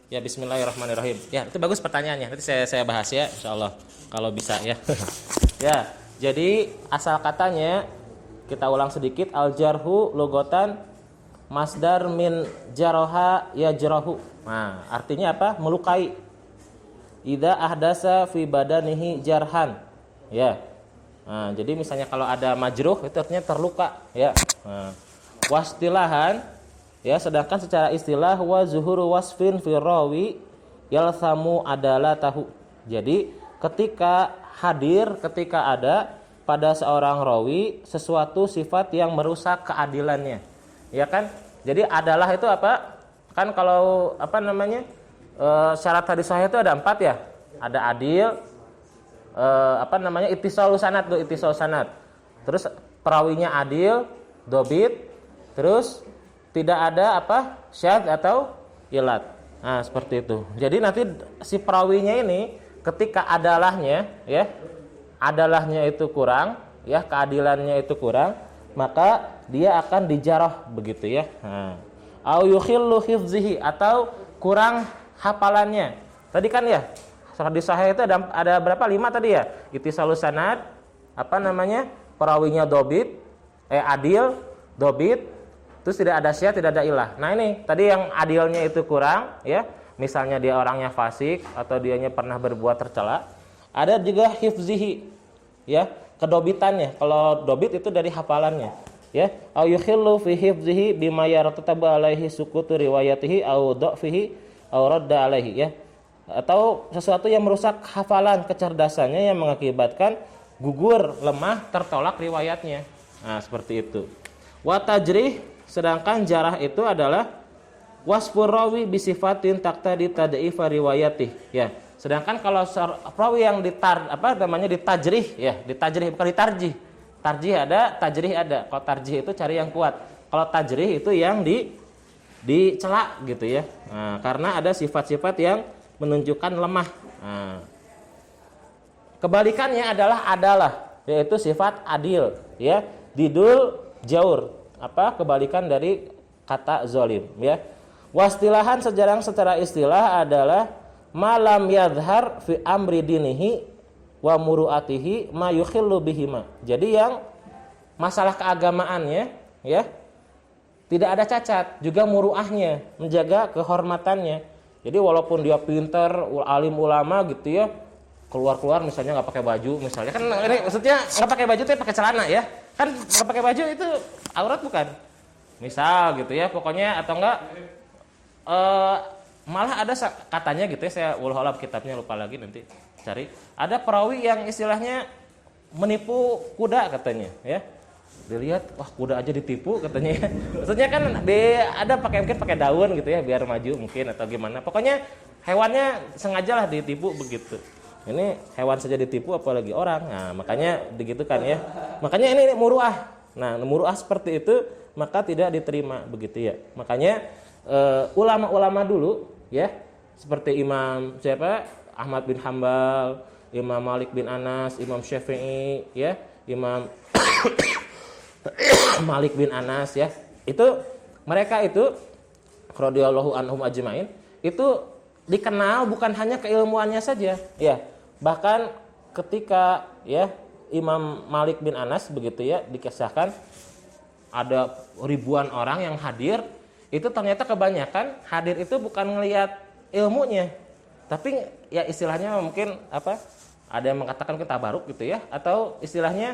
Ya, bismillahirrahmanirrahim. Ya, itu bagus pertanyaannya. Nanti saya bahas ya, insyaallah kalau bisa ya. Ya, jadi asal katanya kita ulang sedikit, al-jarhu logotan masdar min jaroha ya jarahu. Nah, artinya apa? Melukai. Idza ahdasa fi badanihi jarhan. Ya. Nah, jadi misalnya kalau ada majruh itu artinya terluka, ya. Nah, wastilahan ya, sedangkan secara istilah wa zuhuru wasfin fi rawi yalsamu adalah tahu. Jadi ketika hadir, ketika ada pada seorang rawi sesuatu sifat yang merusak keadilannya, ya kan? Jadi adalah itu apa? Kan kalau apa namanya syarat hadis sahih itu ada 4 ya. Ada adil, apa namanya ittisal sanad tuh, ittisal sanad. Terus perawinya adil, dobit, terus tidak ada apa syadz atau ilat. Nah, seperti itu. Jadi nanti si perawinya ini ketika adalahnya ya, adalahnya itu kurang, ya, keadilannya itu kurang, maka dia akan dijarah begitu ya. Nah, au yukhillu hifzihi, atau kurang hafalannya. Tadi kan ya, hadis sahih itu ada berapa? 5 tadi ya. Ittisalus sanad, apa namanya? Perawinya dobit, adil, dobit, terus tidak ada syadz, tidak ada ilah. Nah, ini tadi yang adilnya itu kurang ya. Misalnya dia orangnya fasik atau dianya pernah berbuat tercela. Ada juga hifzihi ya, kedobitannya. Kalau dobit itu dari hafalannya ya. Au yukhillu fi hifzihi bima yartatabu alaihi sukutu riwayatihi au dha'fihi au radda alaihi ya. Atau sesuatu yang merusak hafalan, kecerdasannya, yang mengakibatkan gugur, lemah, tertolak riwayatnya. Nah, seperti itu. Wa tajrih, sedangkan jarah itu adalah wasfur rawi bisifatin taqtadi tad'ifa riwayatih ya. Sedangkan kalau rawi yang ditajrih ya, ditajrih bukan ditarjih. Tarjih ada, tajrih ada. Kalau tarjih itu cari yang kuat. Kalau tajrih itu yang dicela gitu ya. Nah, karena ada sifat-sifat yang menunjukkan lemah. Nah, kebalikannya adalah yaitu sifat adil ya. Didul jaur, apa kebalikan dari kata zalim ya. Wastilahan secara istilah adalah malam yadhar fi amri dinihi wa muruatihi ma yukhillu bihima. Jadi yang masalah keagamaannya ya tidak ada cacat, juga muruahnya, menjaga kehormatannya. Jadi walaupun dia pintar, alim ulama gitu ya, keluar misalnya nggak pakai baju, misalnya kan ini maksudnya nggak pakai baju tapi pakai celana ya, kan nggak pakai baju itu aurat bukan? Misal gitu ya, pokoknya atau enggak malah ada katanya gitu ya, saya wallahu alam kitabnya lupa lagi nanti cari. Ada perawi yang istilahnya menipu kuda katanya ya. Dilihat, wah kuda aja ditipu katanya ya. Maksudnya kan ada mungkin pakai daun gitu ya biar maju mungkin atau gimana. Pokoknya hewannya sengajalah ditipu begitu. Ini hewan saja ditipu apalagi orang. Nah, makanya begitu kan ya. Makanya ini muruah. Nah, muruah seperti itu maka tidak diterima begitu ya. Makanya ulama-ulama dulu ya, seperti Imam Ahmad bin Hambal, Imam Malik bin Anas, Imam Syafi'i ya, Imam Malik bin Anas ya. Itu mereka itu radhiyallahu anhum ajmain itu dikenal bukan hanya keilmuannya saja ya. Bahkan ketika ya Imam Malik bin Anas begitu ya dikisahkan ada ribuan orang yang hadir, itu ternyata kebanyakan hadir itu bukan ngelihat ilmunya, tapi ya istilahnya mungkin apa? Ada yang mengatakan kita tabaruk gitu ya, atau istilahnya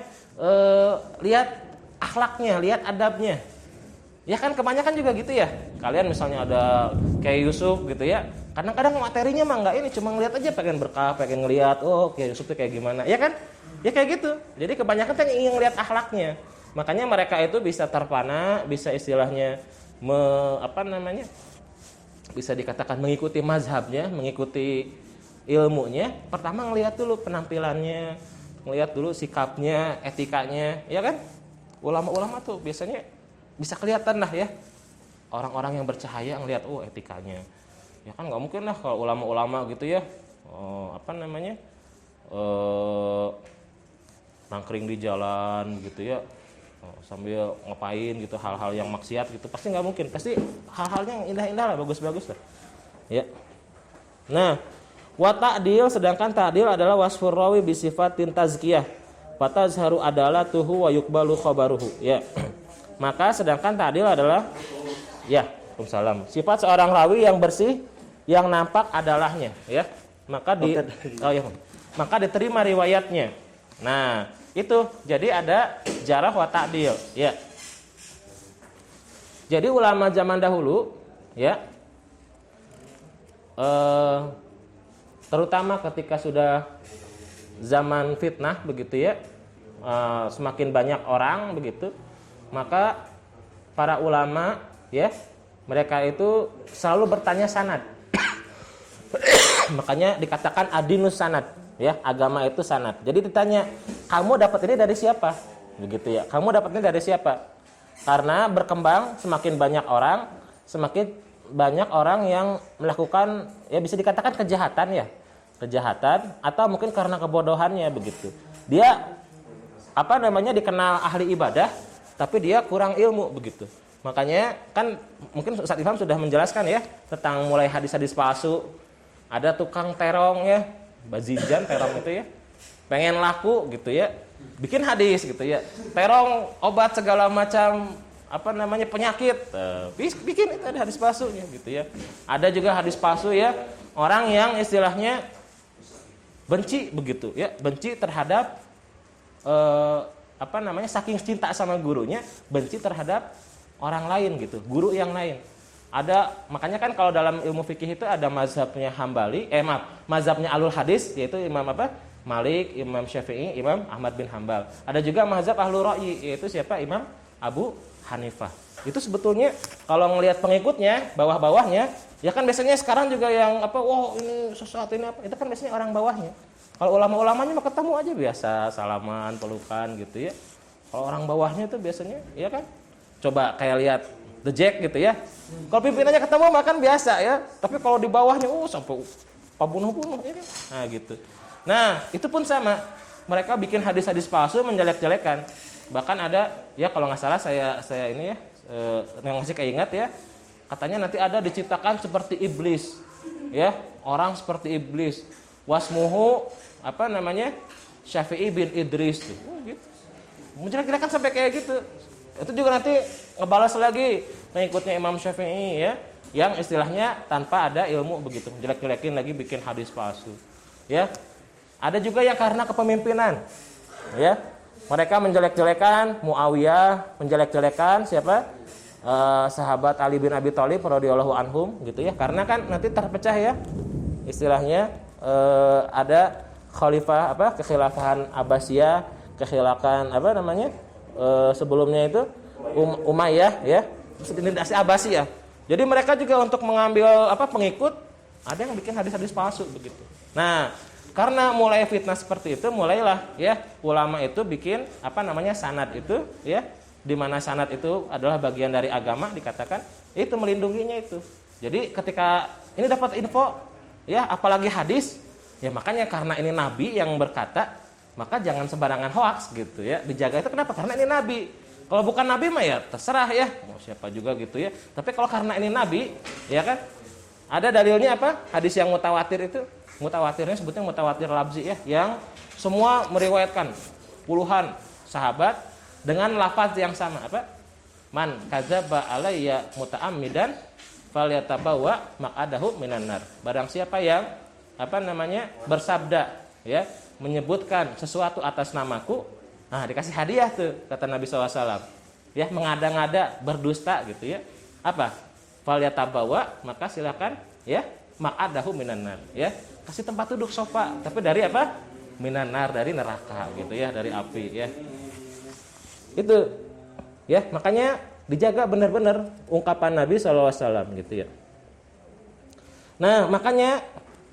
lihat akhlaknya, lihat adabnya. Ya kan kebanyakan juga gitu ya. Kalian misalnya ada kayak Yusuf gitu ya. Kadang-kadang materinya mah enggak ini, cuma ngelihat aja, pengen berkah, pengen ngelihat oh kayak Yusuf tuh kayak gimana. Ya kan? Ya kayak gitu. Jadi kebanyakan tuh ingin ngelihat akhlaknya. Makanya mereka itu bisa terpana, bisa istilahnya bisa dikatakan mengikuti mazhabnya, mengikuti ilmunya. Pertama ngelihat dulu penampilannya, ngelihat dulu sikapnya, etikanya, ya kan? Ulama-ulama tuh biasanya bisa kelihatan lah ya. Orang-orang yang bercahaya ngelihat etikanya. Ya kan nggak mungkin lah kalau ulama-ulama gitu ya. Nangkring di jalan gitu ya. Sambil ngapain gitu hal-hal yang maksiat gitu. Pasti nggak mungkin. Pasti hal-hal yang indah-indah lah, bagus-bagus lah. Ya. Nah, wa ta'dil, sedangkan ta'dil adalah wasfur rawi bi sifatin tazkiyah. Fatazharu adalatuhu wa yuqbalu khabaruhu. Ya. Maka sedangkan ta'dil adalah ya, Waalaikumsalam. Sifat seorang rawi yang bersih, yang nampak adalahnya, ya. Maka maka diterima riwayatnya. Nah, itu jadi ada jarah wa ta'dil, ya. Jadi ulama zaman dahulu, ya, terutama ketika sudah zaman fitnah begitu ya, semakin banyak orang begitu, maka para ulama ya, mereka itu selalu bertanya sanad. Makanya dikatakan adinus sanad ya, agama itu sanad. Jadi ditanya, kamu dapat ini dari siapa? Begitu ya. Kamu dapat ini dari siapa? Karena berkembang semakin banyak orang, semakin banyak orang yang melakukan ya bisa dikatakan kejahatan ya. Kejahatan atau mungkin karena kebodohannya begitu. Dia dikenal ahli ibadah tapi dia kurang ilmu begitu. Makanya kan mungkin Ustaz Ilham sudah menjelaskan ya tentang mulai hadis-hadis palsu. Ada tukang terong ya, bazijan terong itu ya. Pengen laku gitu ya. Bikin hadis gitu ya. Terong obat segala macam penyakit. Bikin itu ada hadis palsunya gitu ya. Ada juga hadis palsu ya, orang yang istilahnya benci begitu ya, benci terhadap saking cinta sama gurunya, benci terhadap orang lain gitu, guru yang lain. Ada, makanya kan kalau dalam ilmu fikih itu ada mazhabnya Hambali, mazhabnya Ahlul Hadis yaitu Imam Malik, Imam Syafi'i, Imam Ahmad bin Hambal. Ada juga mazhab Ahlul Ra'yi yaitu siapa? Imam Abu Hanifah. Itu sebetulnya kalau ngelihat pengikutnya, bawah-bawahnya, ya kan biasanya sekarang juga yang ini sesuatu ini apa? Itu kan biasanya orang bawahnya. Kalau ulama-ulamanya mah ketemu aja biasa, salaman, pelukan gitu ya. Kalau orang bawahnya itu biasanya, ya kan? Coba kayak lihat The Jack gitu ya. Kalau pimpinannya ketemu makan biasa ya. Tapi kalau di bawahnya sampai pabunuh-bunuh ya kan. Nah, gitu. Nah, itu pun sama. Mereka bikin hadis-hadis palsu menjelek-jelekan. Bahkan ada ya kalau nggak salah saya ini ya yang masih keingat ya. Katanya nanti ada diciptakan seperti iblis. Ya, orang seperti iblis. Wasmuhu Syafi'i bin Idris tuh. Gitu. Menjelek-jelekan sampai kayak gitu. Itu juga nanti ngebalas lagi pengikutnya Imam Syafi'i ya, yang istilahnya tanpa ada ilmu begitu, jelek-jelekin lagi bikin hadis palsu. Ya. Ada juga yang karena kepemimpinan. Ya. Mereka menjelek-jelekan Muawiyah, menjelek-jelekan siapa? Sahabat Ali bin Abi Thalib radhiyallahu anhum gitu ya. Karena kan nanti terpecah ya. Istilahnya ada khalifah kekhilafahan Abbasiyah, kekhilafahan sebelumnya itu Umayyah ya, dinasti Abbasiyah. Jadi mereka juga untuk mengambil pengikut, ada yang bikin hadis-hadis palsu begitu. Nah, karena mulai fitnah seperti itu, mulailah ya ulama itu bikin sanad itu ya, di mana sanad itu adalah bagian dari agama dikatakan, itu melindunginya itu. Jadi ketika ini dapat info ya, apalagi hadis, ya makanya karena ini nabi yang berkata, maka jangan sembarangan hoaks gitu ya. Dijaga itu kenapa? Karena ini nabi. Kalau bukan nabi mah ya terserah ya, mau siapa juga gitu ya. Tapi kalau karena ini nabi, ya kan? Ada dalilnya apa? Hadis yang mutawatir itu, mutawatirnya sebutnya mutawatir labzi ya, yang semua meriwayatkan puluhan sahabat dengan lafaz yang sama Man kadzaba alayya muta'ammidan falyatabawa maq'adahu minan nar. Barang siapa yang bersabda ya, menyebutkan sesuatu atas namaku, nah dikasih hadiah tuh kata Nabi SAW ya, mengada-ngada berdusta gitu ya, falyatabawa, maka silakan ya maq'adahu minan nar ya, kasih tempat duduk sofa, tapi dari minan nar, dari neraka gitu ya, dari api ya. Itu ya, makanya dijaga benar-benar ungkapan Nabi SAW gitu ya. Nah, makanya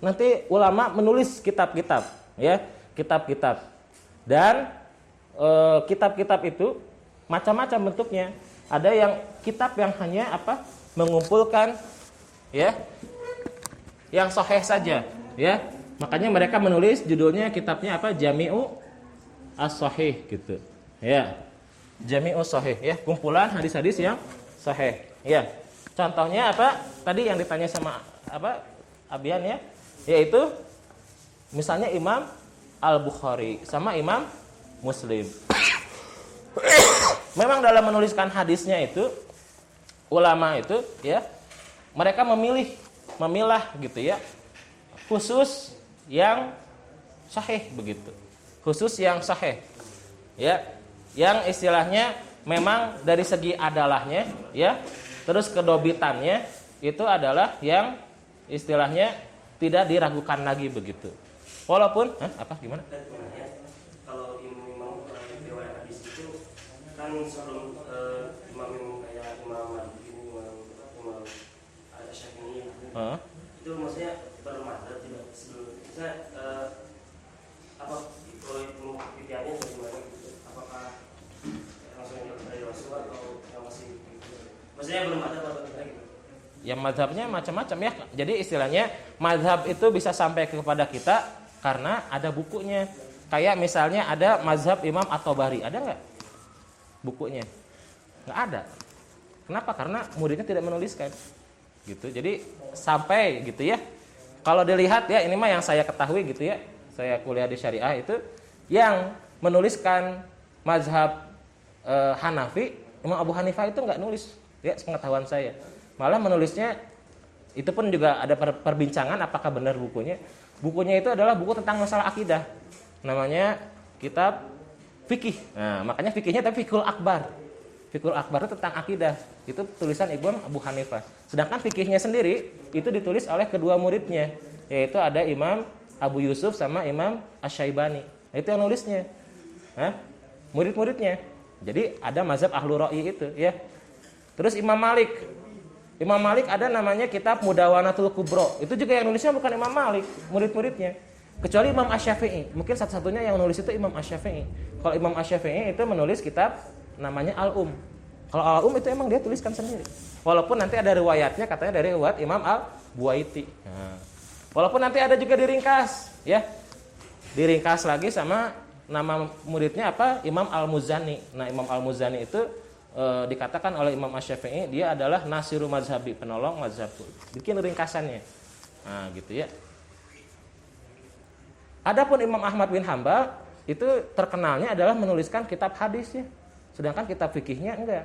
nanti ulama menulis kitab-kitab ya, kitab-kitab. Dan kitab-kitab itu macam-macam bentuknya. Ada yang kitab yang hanya mengumpulkan ya yang sahih saja ya. Makanya mereka menulis judulnya kitabnya Jami'u as-Sahih gitu. Ya. Jami'u Sahih ya, kumpulan hadis-hadis yang sahih ya. Contohnya tadi yang ditanya sama Abian ya. yaitu misalnya Imam Al-Bukhari sama Imam Muslim. Memang dalam menuliskan hadisnya itu ulama itu ya mereka memilah gitu ya khusus yang sahih begitu. Khusus yang sahih. Ya, yang istilahnya memang dari segi adalahnya ya, terus kedobitannya itu adalah yang istilahnya tidak diragukan lagi begitu. Walaupun apa gimana? Kalau imam riwayat hadis itu kan sebelum imam kayak imam imam Syafi'i itu maksudnya bermadzhab tidak sebelum misalnya apa kalau pilihannya bagaimana gitu? Apakah langsung dari Rasul atau yang masih gitu? Maksudnya bermadzhab atau gimana gitu? Ya mazhabnya macam-macam ya. Jadi istilahnya mazhab itu bisa sampai kepada kita karena ada bukunya. Kayak misalnya ada mazhab Imam At-Tabari, ada nggak bukunya? Nggak ada. Kenapa? Karena muridnya tidak menuliskan. Gitu. Jadi sampai gitu ya. Kalau dilihat ya ini mah yang saya ketahui gitu ya. Saya kuliah di syariah itu yang menuliskan mazhab Hanafi, Imam Abu Hanifah itu nggak nulis ya sepengetahuan saya. Malah menulisnya itu pun juga ada perbincangan apakah benar bukunya. Bukunya itu adalah buku tentang masalah akidah. Namanya kitab fikih. Nah, makanya fikihnya tapi Fiqhul Akbar. Fiqhul Akbar itu tentang akidah. Itu tulisan Imam Abu Hanifah. Sedangkan fikihnya sendiri itu ditulis oleh kedua muridnya, yaitu ada Imam Abu Yusuf sama Imam Asy-Syaibani. Nah, itu yang nulisnya. Murid-muridnya. Jadi ada mazhab Ahlur Ra'yi itu ya. Terus Imam Malik. Imam Malik ada namanya kitab Mudawanatul Kubro. Itu juga yang nulisnya bukan Imam Malik, murid-muridnya. Kecuali Imam Asy-Syafi'i. Mungkin satu-satunya yang nulis itu Imam Asy-Syafi'i. Kalau Imam Asy-Syafi'i itu menulis kitab namanya Al-Um. Kalau Al-Um itu emang dia tuliskan sendiri. Walaupun nanti ada riwayatnya katanya dari riwayat Imam Al-Buaiti. Nah, walaupun nanti ada juga diringkas, ya. Diringkas lagi sama nama muridnya apa? Imam Al-Muzani. Nah, Imam Al-Muzani itu dikatakan oleh Imam Asy-Syafi'i dia adalah nasiru mazhabi, penolong mazhabku. Bikin ringkasannya. Nah, gitu ya. Adapun Imam Ahmad bin Hambal itu terkenalnya adalah menuliskan kitab hadisnya. Sedangkan kitab fikihnya enggak.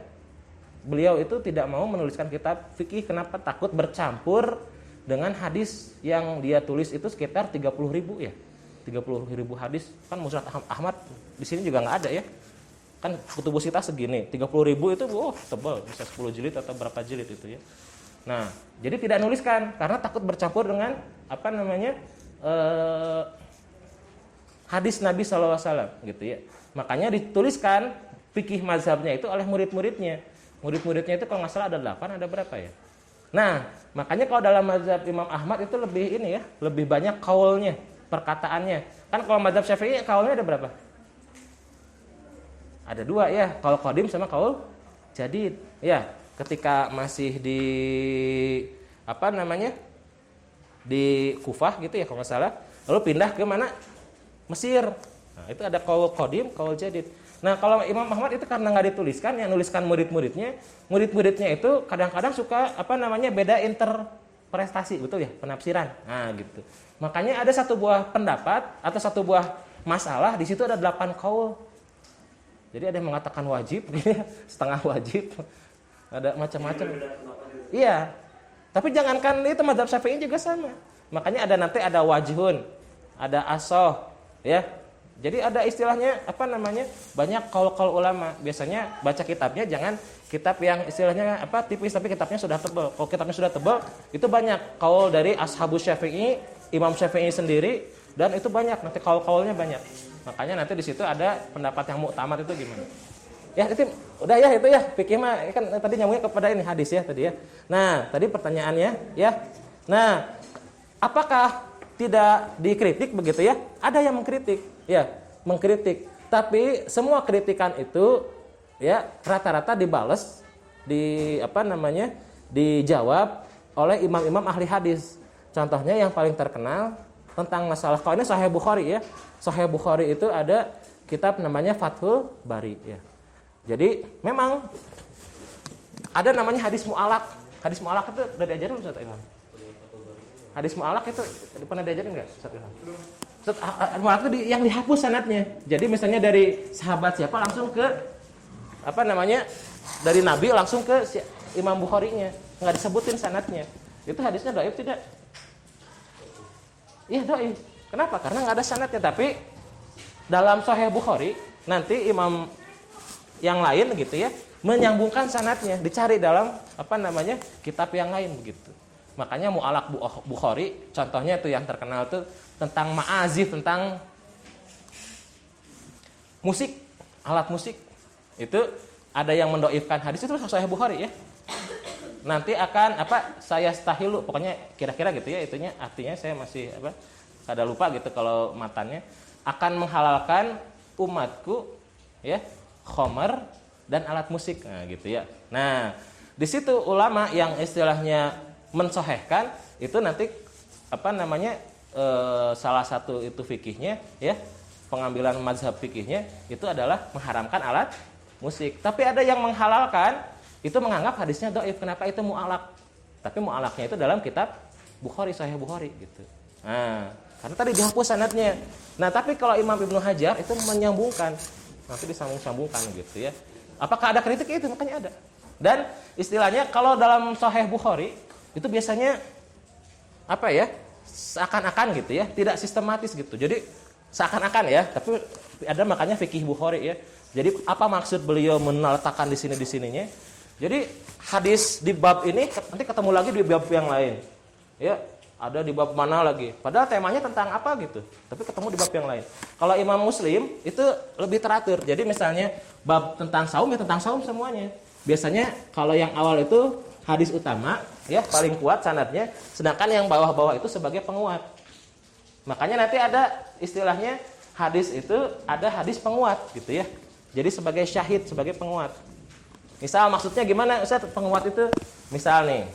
Beliau itu tidak mau menuliskan kitab fikih. Kenapa? Takut bercampur dengan hadis yang dia tulis itu sekitar 30.000 ya. 30.000 hadis. Kan Musnad Ahmad di sini juga enggak ada ya. Kan kutubus kita segini, 30.000 itu tebal, bisa 10 jilid atau berapa jilid itu ya. Nah, jadi tidak nuliskan karena takut bercampur dengan apa namanya hadis Nabi SAW gitu ya. Makanya dituliskan fikih mazhabnya itu oleh murid-muridnya. Murid-muridnya itu kalau nggak salah ada 8, ada berapa ya? Nah, makanya kalau dalam mazhab Imam Ahmad itu lebih ini ya, lebih banyak kaulnya, perkataannya. Kan kalau mazhab Syafi'i kaulnya ada berapa? Ada 2 ya, kaul qadim sama kaul jadid. Ya, ketika masih di apa namanya? Di Kufah gitu ya kalau nggak salah, lalu pindah ke mana? Mesir. Nah, itu ada kaul qadim, kaul jadid. Nah, kalau Imam Ahmad itu karena nggak dituliskan, yang nuliskan murid-muridnya itu kadang-kadang suka apa namanya? Beda interpretasi, betul ya, penafsiran. Nah, gitu. Makanya ada satu buah pendapat atau satu buah masalah di situ ada 8 kaul. Jadi ada yang mengatakan wajib, setengah wajib, ada macam-macam. Iya, tapi jangankan itu mazhab Syafi'i juga sama. Makanya nanti ada wajhun, ada asoh, ya. Jadi ada istilahnya apa namanya banyak kaul-kaul ulama. Biasanya baca kitabnya jangan kitab yang istilahnya apa tipis tapi kitabnya sudah tebal. Kalau kitabnya sudah tebal itu banyak kaul dari ashabus Syafi'i, Imam Syafi'i sendiri dan itu banyak nanti kaul-kaulnya banyak. Makanya nanti di situ ada pendapat yang muktamad itu gimana. Ya itu udah ya itu ya fikih mah kan tadi nyambungnya kepada ini hadis ya tadi ya. Nah, tadi pertanyaannya ya. Nah, apakah tidak dikritik begitu ya? Ada yang mengkritik, ya, mengkritik. Tapi semua kritikan itu ya rata-rata dibales dijawab oleh imam-imam ahli hadis. Contohnya yang paling terkenal tentang masalah kalau ini Sahih Bukhari ya. Sahih Bukhari itu ada kitab namanya Fathul Bari ya. Jadi memang ada namanya hadis mu'alaq. Hadis mu'alaq itu udah diajarin Ustaz Ilham. hadis mu'alaq itu pernah diajarin nggak Ustaz Ilham? Ustaz, mu'alaq itu yang dihapus sanadnya. Jadi misalnya dari sahabat siapa langsung ke apa namanya dari Nabi langsung ke Imam Bukhari-nya, nggak disebutin sanadnya. Itu hadisnya dhaif tidak? Iya dhaif. Kenapa? Karena nggak ada sanadnya. Tapi dalam Sahih Bukhari nanti imam yang lain gitu ya menyambungkan sanadnya, dicari dalam apa namanya kitab yang lain begitu. Makanya Mu'alaq Bukhari contohnya itu yang terkenal tuh tentang ma'azif, tentang musik, alat musik. Itu ada yang mendoifkan hadis itu Sahih Bukhari ya. Nanti akan apa saya stahilu pokoknya kira-kira gitu ya itunya artinya saya masih apa kada lupa gitu kalau matanya akan menghalalkan umatku ya khamar dan alat musik nah gitu ya. Nah, di situ ulama yang istilahnya mensohehkan itu nanti apa namanya salah satu itu fikihnya ya pengambilan mazhab fikihnya itu adalah mengharamkan alat musik. Tapi ada yang menghalalkan itu menganggap hadisnya dhaif. Kenapa itu mu'alaq? Tapi mu'alaqnya itu dalam kitab Bukhari, Sahih Bukhari gitu. Nah, karena tadi dihapus sanadnya. Nah, tapi kalau Imam Ibnu Hajar itu menyambungkan, nanti disambung-sambungkan gitu ya. Apakah ada kritik? Itu makanya ada. Dan istilahnya kalau dalam Sahih Bukhari itu biasanya apa ya? Seakan-akan gitu ya, tidak sistematis gitu. Jadi seakan-akan ya, tapi ada makanya fikih Bukhari ya. Jadi apa maksud beliau meletakkan di sininya? Jadi hadis di bab ini nanti ketemu lagi di bab yang lain. Ya, ada di bab mana lagi? Padahal temanya tentang apa gitu. Tapi ketemu di bab yang lain. Kalau Imam Muslim itu lebih teratur. Jadi misalnya bab tentang saum ya tentang saum semuanya. Biasanya kalau yang awal itu hadis utama ya paling kuat sanadnya, sedangkan yang bawah-bawah itu sebagai penguat. Makanya nanti ada istilahnya hadis itu ada hadis penguat gitu ya. Jadi sebagai syahid, sebagai penguat. Misal maksudnya gimana Ustaz penguat itu? Misal nih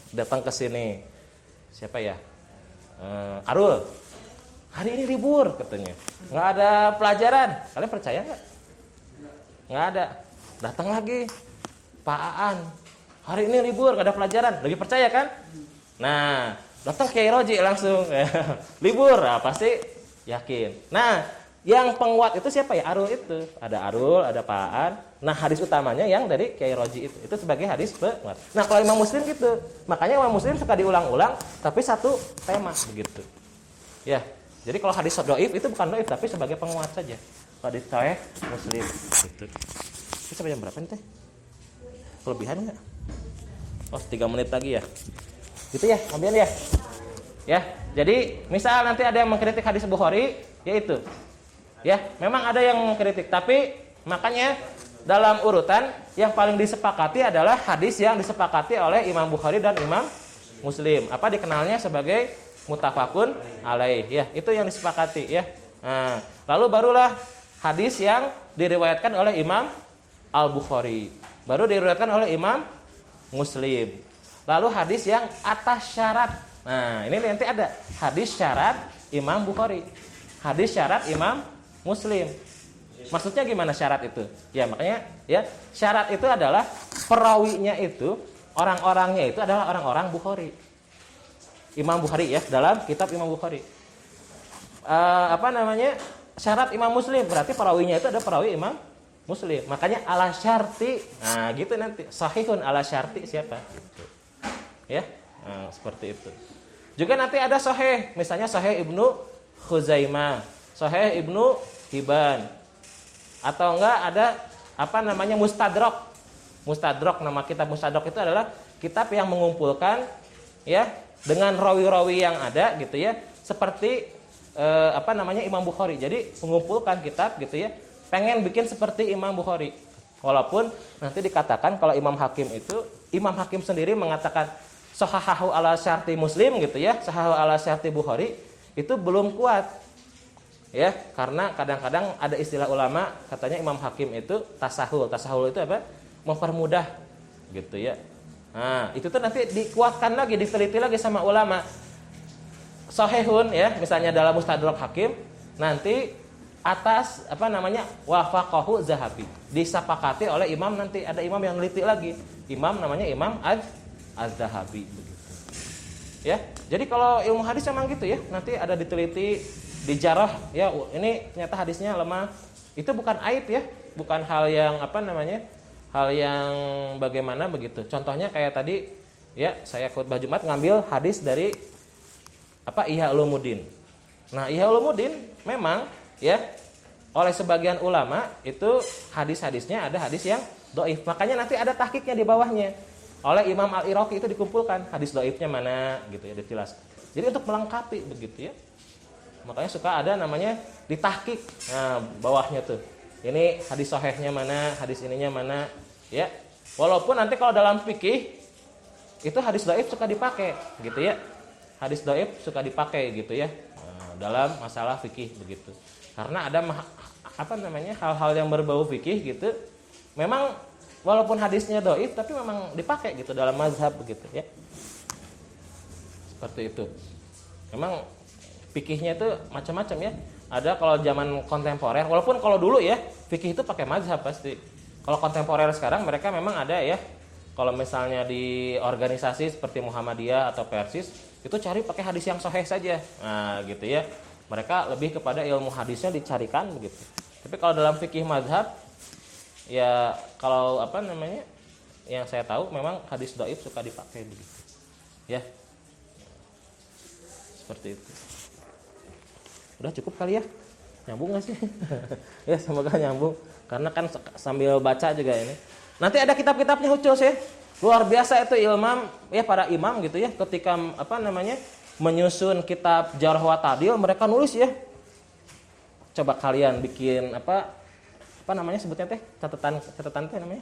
datang ke sini siapa ya? Arul. Hari ini libur katanya. Nggak ada pelajaran. Kalian percaya nggak? Nggak ada. Datang lagi Pak Aan. Hari ini libur, nggak ada pelajaran. Lebih percaya kan? Nah, datang Kiai Roji langsung libur. Nah, pasti yakin. Nah, yang penguat itu siapa ya? Arul itu. Ada Arul, ada Pak Aan. Nah, hadis utamanya yang dari Kiai Roji itu. Itu sebagai hadis penguat. Nah, kalau Imam Muslim gitu. Makanya Imam Muslim suka diulang-ulang tapi satu tema begitu. Ya. Jadi kalau hadis dhaif itu bukan dhaif tapi sebagai penguat saja. Hadis sahih Muslim gitu. Itu sampai jam berapa nih teh? Kelebihan enggak? Oh, 3 menit lagi ya. Gitu ya, ambil ya. Ya. Jadi, misal nanti ada yang mengkritik hadis Bukhari, yaitu ya, memang ada yang mengkritik, tapi makanya dalam urutan yang paling disepakati adalah hadis yang disepakati oleh Imam Bukhari dan Imam Muslim. Apa dikenalnya sebagai muttafaqun alaih ya, itu yang disepakati ya. Nah, lalu barulah hadis yang diriwayatkan oleh Imam Al-Bukhari, baru diriwayatkan oleh Imam Muslim. Lalu hadis yang atas syarat. Nah, ini nanti ada hadis syarat Imam Bukhari, hadis syarat Imam Muslim. Maksudnya gimana syarat itu? Ya makanya ya syarat itu adalah perawinya itu orang-orangnya itu adalah orang-orang Bukhari. Imam Bukhari ya dalam kitab Imam Bukhari. Apa namanya? Syarat Imam Muslim berarti perawinya itu ada perawi Imam Muslim. Makanya ala syarti. Nah, gitu nanti. Sahihun ala syarti siapa? Gitu. Ya. Nah, seperti itu. Juga nanti ada sahih, misalnya sahih Ibnu Khuzaimah, sahih Ibnu Hibban. Atau enggak ada apa namanya mustadrak. Mustadrak, nama kitab mustadrak itu adalah kitab yang mengumpulkan ya dengan rawi-rawi yang ada gitu ya, seperti apa namanya Imam Bukhari. Jadi mengumpulkan kitab gitu ya, pengen bikin seperti Imam Bukhari. Walaupun nanti dikatakan kalau Imam Hakim itu, Imam Hakim sendiri mengatakan sahahahu ala syarti Muslim gitu ya, sahahahu ala syarti Bukhari, itu belum kuat. Ya, karena kadang-kadang ada istilah ulama katanya Imam Hakim itu tasahul. Tasahul itu apa? Mempermudah gitu ya. Nah, itu tuh nanti dikuatkan lagi, diteliti lagi sama ulama. Sahihun ya, misalnya dalam Mustadrak Hakim, nanti atas apa namanya? Wafaqahu Zahabi. Disepakati oleh imam, nanti ada imam yang neliti lagi. Imam namanya Imam Az-Zahabi begitu. Ya. Jadi kalau ilmu hadis memang gitu ya. Nanti ada diteliti, dijarah ya, ini ternyata hadisnya lemah. Itu bukan aib ya, bukan hal yang apa namanya? Hal yang bagaimana begitu. Contohnya kayak tadi ya, saya khutbah Jumat ngambil hadis dari apa? Ihya Ulumuddin. Nah, Ihya Ulumuddin memang ya oleh sebagian ulama itu hadis-hadisnya ada hadis yang dhaif. Makanya nanti ada tahqiqnya di bawahnya. Oleh Imam Al-Iraqi itu dikumpulkan hadis dhaifnya mana gitu ya, ditilas. Jadi untuk melengkapi begitu ya. Makanya suka ada namanya ditahqiq. Nah, bawahnya tuh. Ini hadis sahihnya mana, hadis ininya mana ya. Walaupun nanti kalau dalam fikih itu hadis dhaif suka dipakai gitu ya. Hadis dhaif suka dipakai gitu ya. Nah, dalam masalah fikih begitu. Karena ada apa namanya? Hal-hal yang berbau fikih gitu. Memang walaupun hadisnya dhaif tapi memang dipakai gitu dalam mazhab begitu ya. Seperti itu. Memang fikihnya itu macam-macam ya. Ada kalau zaman kontemporer, walaupun kalau dulu ya fikih itu pakai mazhab pasti. Kalau kontemporer sekarang mereka memang ada ya. Kalau misalnya di organisasi seperti Muhammadiyah atau Persis itu cari pakai hadis yang sahih saja. Nah, gitu ya. Mereka lebih kepada ilmu hadisnya dicarikan begitu. Tapi kalau dalam fikih mazhab ya kalau apa namanya? Yang saya tahu memang hadis dhaif suka dipakai begitu. Ya. Seperti itu. Udah cukup kali ya? Nyambung gak sih? Ya semoga nyambung. Karena kan sambil baca juga ini. Nanti ada kitab-kitabnya khusus ya. Luar biasa itu ilmu ya, para imam gitu ya. Ketika apa namanya menyusun kitab Jarh wa Ta'dil, mereka nulis ya. Coba kalian bikin apa namanya sebutnya teh? Catatan teh namanya?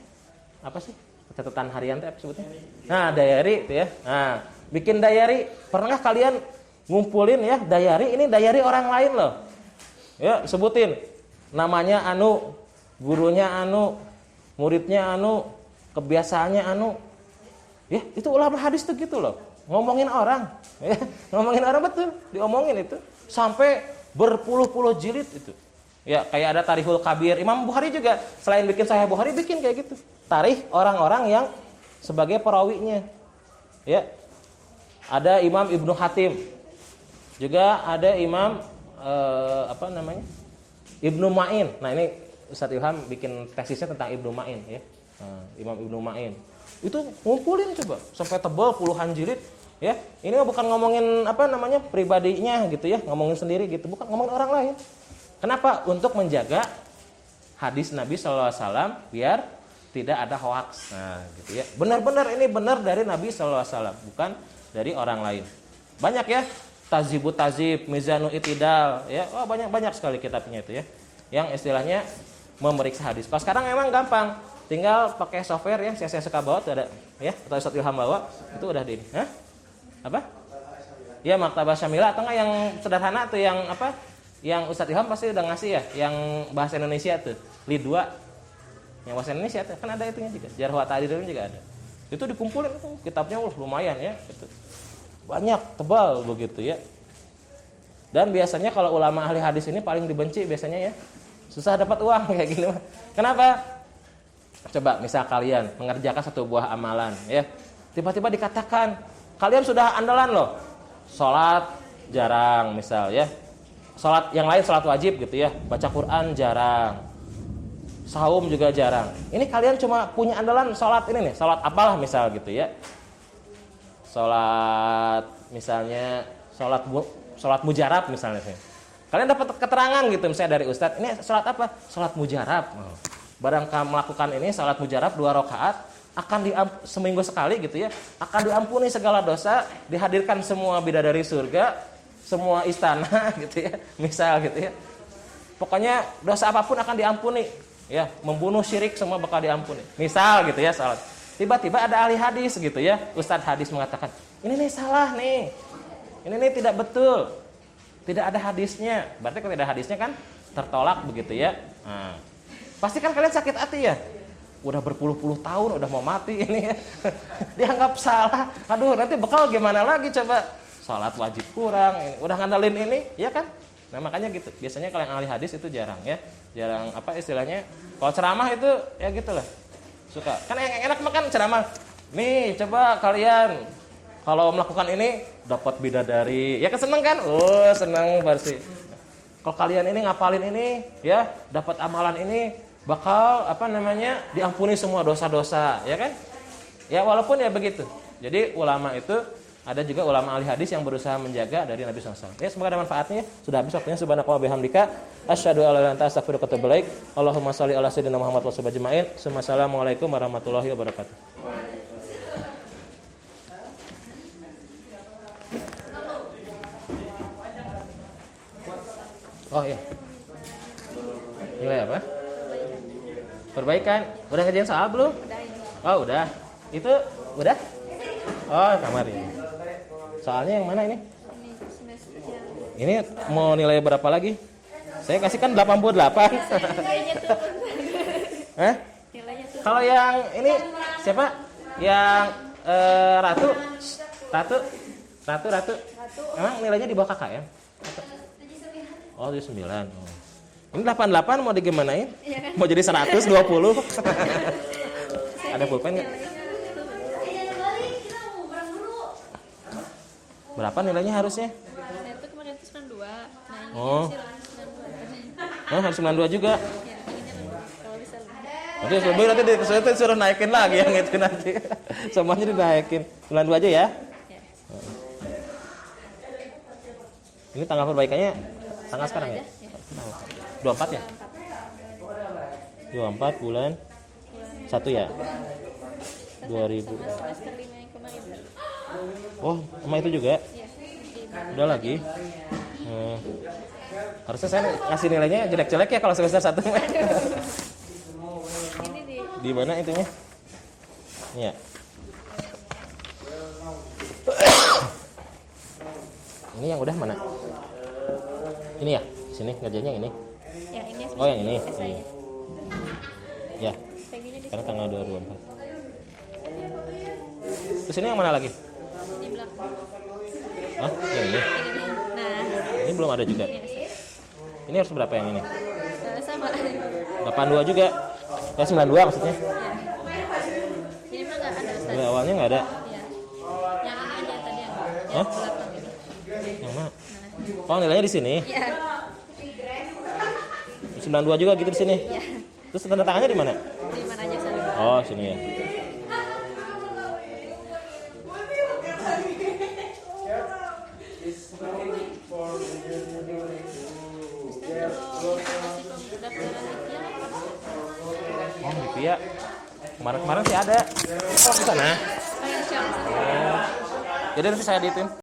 Apa sih? Catatan harian teh apa sebutnya? Nah, diary itu ya. Nah, bikin diary. Pernah kalian ngumpulin ya diary, ini diary orang lain loh. Ya, sebutin namanya anu, gurunya anu, muridnya anu, kebiasaannya anu. Ya, itu ulama hadis tuh gitu loh. Ngomongin orang, ya, ngomongin orang betul, diomongin itu sampai berpuluh-puluh jilid itu. Ya, kayak ada Tarikhul Kabir. Imam Bukhari juga selain bikin Sahih Bukhari bikin kayak gitu. Tarikh orang-orang yang sebagai perawinya. Ya. Ada Imam Ibnu Hatim. Juga ada Imam apa namanya? Ibnu Ma'in. Nah, ini Ustadz Ilham bikin tesisnya tentang Ibnu Ma'in ya. Nah, Imam Ibnu Ma'in. Itu ngumpulin coba sampai tebal puluhan jilid ya. Ini bukan ngomongin apa namanya? Pribadinya gitu ya, ngomongin sendiri gitu, bukan ngomongin orang lain. Kenapa? Untuk menjaga hadis Nabi sallallahu alaihi wasallam biar tidak ada hoaks. Nah, gitu ya. Benar-benar ini benar dari Nabi sallallahu alaihi wasallam, bukan dari orang lain. Banyak ya. Tazibut Tazib, Mizanul Itidal, ya, oh banyak sekali kitabnya itu ya, yang istilahnya memeriksa hadis. Pas sekarang memang gampang, tinggal pakai software ya, saya suka bawa tuh ada, ya, atau Ustadz Ilham bawa, itu udah di ini, hah? Apa? Ya, Maktabah Syamilah atau enggak yang sederhana tuh yang apa? Yang Ustadz Ilham pasti udah ngasih ya, yang bahasa Indonesia tuh, Lid 2, yang bahasa Indonesia tuh, kan ada itunya juga, Jarh wa Ta'dil juga ada. Itu dikumpulin itu, kitabnya lumayan ya, gitu. Banyak, tebal begitu ya. Dan biasanya kalau ulama ahli hadis ini paling dibenci biasanya ya. Susah dapat uang kayak gini mah. Kenapa? Coba misal kalian mengerjakan satu buah amalan ya. Tiba-tiba dikatakan, kalian sudah andalan loh. Salat jarang misal ya. Salat yang lain salat wajib gitu ya. Baca Quran jarang. Saum juga jarang. Ini kalian cuma punya andalan salat ini nih, salat apalah misal gitu ya. Salat misalnya salat mujarab misalnya. Kalian dapat keterangan gitu misalnya dari ustadz, ini salat apa? Salat mujarab. Barang kamu melakukan ini salat mujarab 2 rakaat akan seminggu sekali gitu ya, akan diampuni segala dosa, dihadirkan semua bidadari surga, semua istana gitu ya. Misal gitu ya. Pokoknya dosa apapun akan diampuni. Ya, membunuh syirik semua bakal diampuni. Misal gitu ya salat. Tiba-tiba ada ahli hadis gitu ya, ustadz hadis mengatakan, ini nih salah nih, ini nih tidak betul, tidak ada hadisnya. Berarti kalau tidak ada hadisnya kan tertolak begitu ya. Nah, pasti kan kalian sakit hati ya, udah berpuluh-puluh tahun, udah mau mati ini ya, dianggap salah. Aduh, nanti bekal gimana lagi coba, salat wajib kurang, ini, udah ngandalin ini, ya kan? Nah makanya gitu, biasanya kalau yang ahli hadis itu jarang ya, jarang apa istilahnya, kalau ceramah itu ya gitulah. Suka. Kan yang enak makan ceramah. Nih, coba kalian Kalau melakukan ini dapat bidadari, ya kan seneng kan? Oh seneng pasti. Kalau kalian ini ngapalin ini, ya dapat amalan ini, bakal apa namanya diampuni semua dosa-dosa, ya kan? Ya walaupun ya begitu. Jadi ulama itu ada juga ulama ahli hadis yang berusaha menjaga dari Nabi SAW. Ya semoga ada manfaatnya. Sudah habis waktunya. Subhanakallahumma bihamdika asyhadu an la ilaha illa anta astaghfiruka wa atubu ilaik. Allahumma shalli ala sayyidina Muhammad wa sallim ajma'in. Assalamualaikum warahmatullahi wabarakatuh. Oh iya. Nilai apa? Perbaikan. Udah ngerjain soal belum? Oh udah. Itu udah? Oh kamar ini. Soalnya yang mana ini? Ini mau nilai berapa lagi? Saya kasih kan 88. Hah? Kalau yang ini siapa? Yang Ratu. Ratu. Emang nilainya di bawah kakak ya? Oh, 9. Oh. Ini 88 mau digimanain? Ya kan? Mau jadi 120? Ada pulpen nggak? Berapa nilainya harusnya? Saya tuh kemarin itu 92. Nah, ini Oh. sih 92. Oh, harus 92 juga. Ya, inginnya kalau bisa lebih. Nanti lebih nanti disuruh naikin lagi yang itu nanti. Semuanya dinaikin. 92 aja ya. Ya. Ini tanggal perbaikannya tanggal sekarang ya? 24 ya? 24 bulan 1 ya? 2000. Semester 5 yang kemarin. Oh, sama itu juga? Iya. Udah lagi? Harusnya saya ngasih nilainya jelek-jelek ya kalau semester 1. Ini Di mana itunya? Iya. Ini yang udah mana? Ini ya? Sini ngerjainnya ini. yang ini. Oh, yang ini. Saya. Ya, Pengennya di karena tanggal 24. Terus ini yang mana lagi? belakang. Hah? Yang ini? Nah, Ini belum ada juga. Ini harus berapa yang ini? sama. 82 juga. Ya 92 maksudnya. Ini mah nggak ada Ustaz. Dari awalnya nggak ada. Iya. Yang ini aja tadi yang Hah? belakang ini. Yang mana? Oh, nilainya di sini. Iya. 92 juga gitu di sini. Iya. Terus tanda tangannya di mana? Di mana aja Ustaz? Oh, sini ya. Oh, gitu ya. Kemarin-kemarin sih ada. Oh, di sana. Oh, insya Allah. Jadi nanti saya editin.